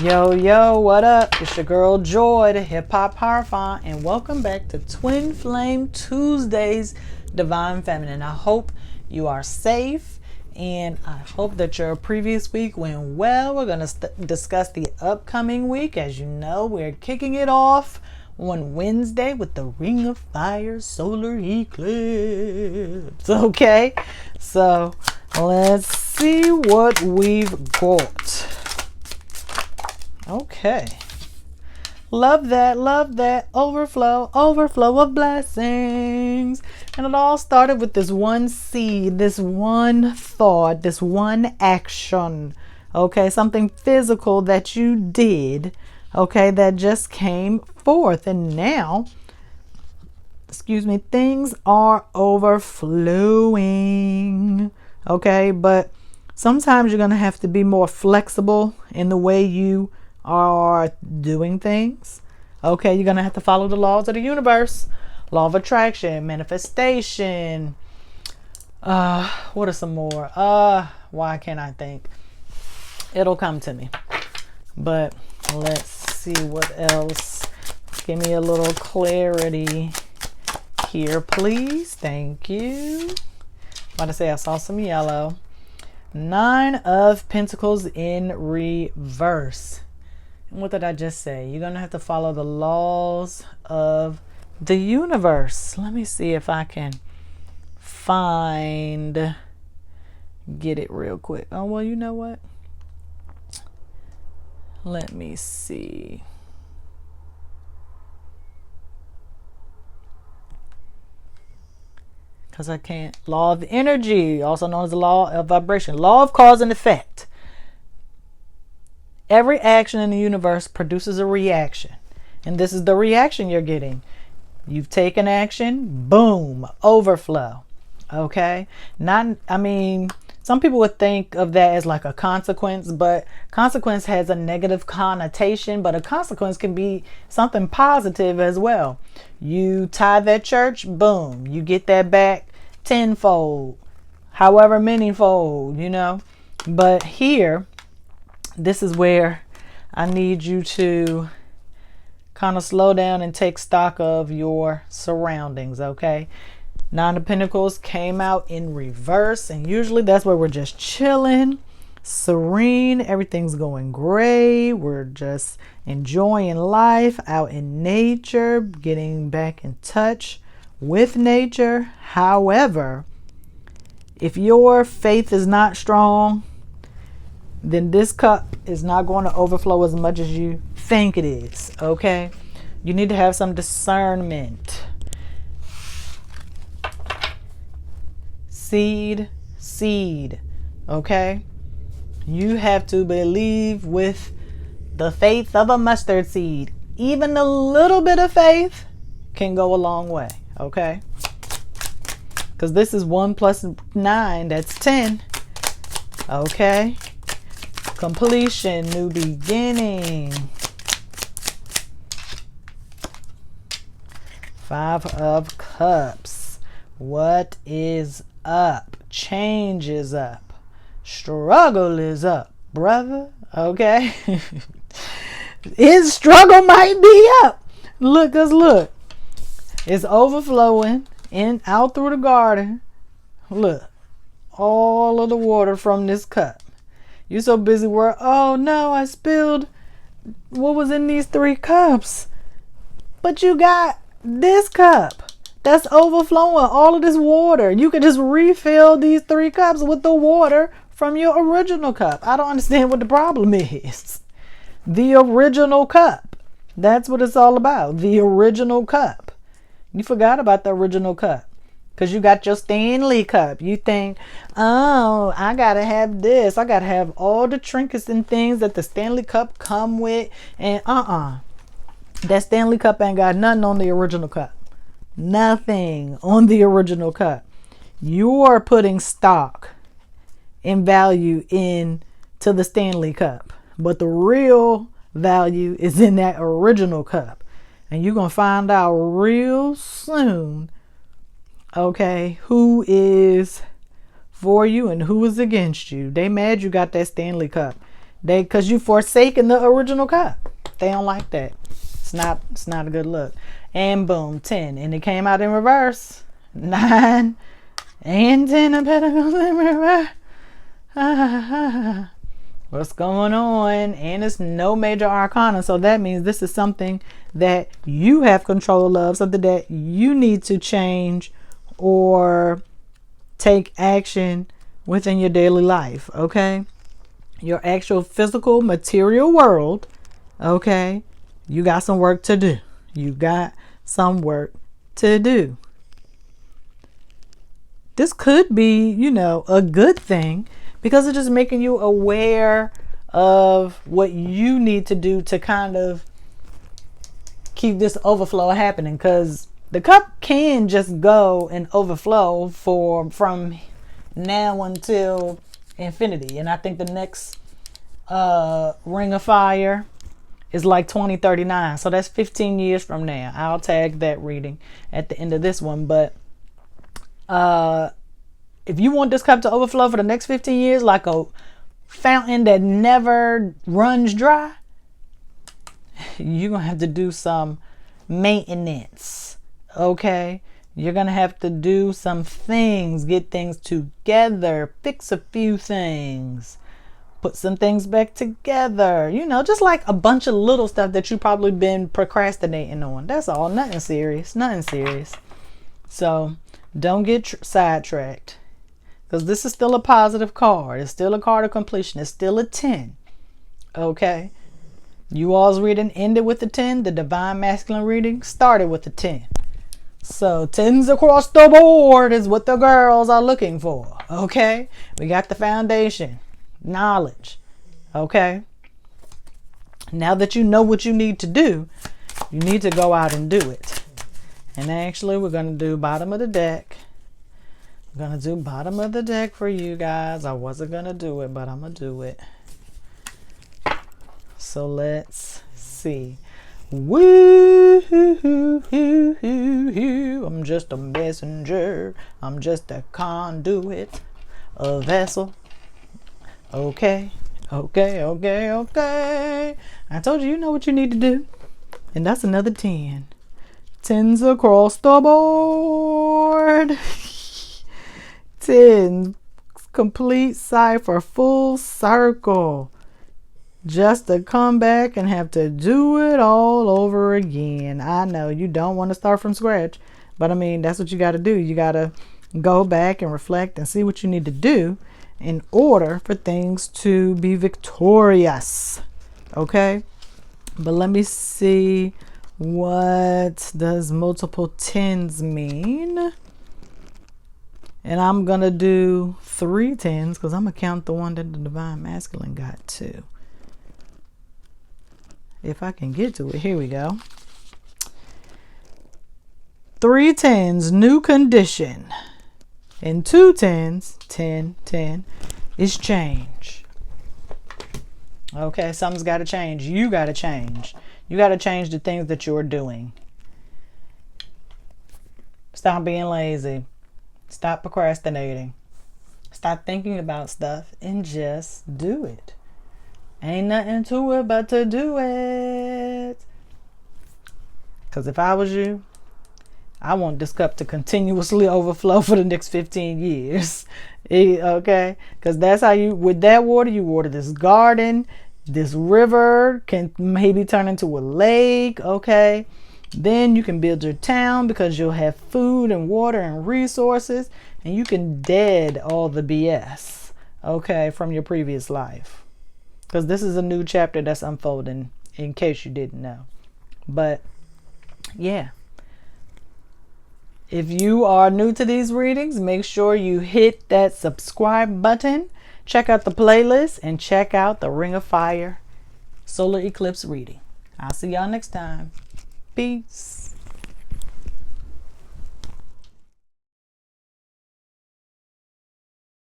Yo, yo, what up? It's your girl Joy, the Hip Hop Powerful, and welcome back to Twin Flame Tuesdays, Divine Feminine. I hope you are safe, and I hope that your previous week went well. We're going to discuss the upcoming week. As you know, we're kicking it off on Wednesday with the Ring of Fire solar eclipse. Okay, so let's see what we've got. Okay. Love that. Overflow of blessings. And it all started with this one seed, this one thought, this one action. Okay, something physical that you did, okay, that just came forth. And now, things are overflowing. Okay, but sometimes you're going to have to be more flexible in the way you are doing things. Okay, you're gonna have to follow the laws of the universe, law of attraction, manifestation. What are some more? Why can't I think? It'll come to me. But let's see what else. Give me a little clarity here, please. Thank you. About to say I saw some yellow. 9 of Pentacles in reverse. What did I just say? You're going to have to follow the laws of the universe. Let me see if I can get it real quick. Oh, well, you know what? Let me see. Because I can't. Law of energy, also known as the law of vibration. Law of cause and effect. Every action in the universe produces a reaction. And this is the reaction you're getting. You've taken action, boom, overflow. Okay? Some people would think of that as like a consequence, but consequence has a negative connotation, but a consequence can be something positive as well. You tithe at church, boom, you get that back tenfold, however manyfold, But here, this is where I need you to kind of slow down and take stock of your surroundings, okay? 9 of Pentacles came out in reverse, and usually that's where we're just chilling, serene, everything's going great, we're just enjoying life out in nature, getting back in touch with nature. However, if your faith is not strong, then this cup is not going to overflow as much as you think it is, okay? You need to have some discernment. Seed, okay? You have to believe with the faith of a mustard seed. Even a little bit of faith can go a long way, okay? Because this is 1 plus 9, that's 10, okay? Completion, new beginning. 5 of Cups. What is up? Change is up. Struggle is up, brother. Okay? His struggle might be up. Look. It's overflowing out through the garden. Look. All of the water from this cup. You're so busy where, oh no, I spilled what was in these 3 cups. But you got this cup that's overflowing, all of this water. You could just refill these 3 cups with the water from your original cup. I don't understand what the problem is. The original cup. That's what it's all about. The original cup. You forgot about the original cup. Because you got your Stanley cup. You think, oh, I got to have this. I got to have all the trinkets and things that the Stanley cup come with. And that Stanley cup ain't got nothing on the original cup. Nothing on the original cup. You are putting stock and value into the Stanley cup. But the real value is in that original cup. And you're going to find out real soon, okay, who is for you and who is against you. They mad you got that Stanley cup. Because you forsaken the original cup. They don't like that. It's not a good look. And boom, 10. And it came out in reverse. 9 and 10 of Pentacles in reverse. What's going on? And it's no major arcana. So that means this is something that you have control of, something that you need to change or take action within your daily life. Okay. Your actual physical material world. Okay. You got some work to do. You got some work to do. This could be, you know, a good thing because it's just making you aware of what you need to do to kind of keep this overflow happening, because the cup can just go and overflow from now until infinity. And I think the next Ring of Fire is like 2039. So that's 15 years from now. I'll tag that reading at the end of this one. But if you want this cup to overflow for the next 15 years, like a fountain that never runs dry, you're going to have to do some maintenance. Okay? You're going to have to do some things, get things together, fix a few things, put some things back together, you know, just like a bunch of little stuff that you probably been procrastinating on. That's all. Nothing serious. Nothing serious. So don't get sidetracked, because this is still a positive card. It's still a card of completion. It's still a 10. Okay? You all's reading ended with the 10. The Divine Masculine reading started with the 10. So 10s across the board is what the girls are looking for. Okay? We got the foundation. Knowledge. Okay? Now that you know what you need to do, you need to go out and do it. And actually, we're going to do bottom of the deck. I'm going to do bottom of the deck for you guys. I wasn't going to do it, but I'm going to do it. So let's see. Woo hoo hoo hoo hoo hoo. I'm just a messenger. I'm just a conduit, a vessel. Okay, okay, okay, okay. I told you, you know what you need to do. And that's another 10. 10s across the board. 10. Complete cipher, full circle. Just to come back and have to do it all over again. I know you don't want to start from scratch, but I mean, that's what you got to do. You got to go back and reflect and see what you need to do in order for things to be victorious. Okay? But let me see, what does multiple 10s mean? And I'm going to do 3 10s because I'm going to count the one that the Divine Masculine got too. If I can get to it. Here we go. 3 10s, new condition. And 2 10s, 10, 10, is change. Okay, something's got to change. You got to change. You got to change the things that you're doing. Stop being lazy. Stop procrastinating. Stop thinking about stuff and just do it. Ain't nothing to it but to do it. Because if I was you, I want this cup to continuously overflow for the next 15 years. Okay? Because that's how you, with that water, you water this garden. This river can maybe turn into a lake. Okay? Then you can build your town because you'll have food and water and resources. And you can dead all the BS. Okay? From your previous life. Because this is a new chapter that's unfolding, in case you didn't know. But, yeah. If you are new to these readings, make sure you hit that subscribe button. Check out the playlist and check out the Ring of Fire Solar Eclipse reading. I'll see y'all next time. Peace.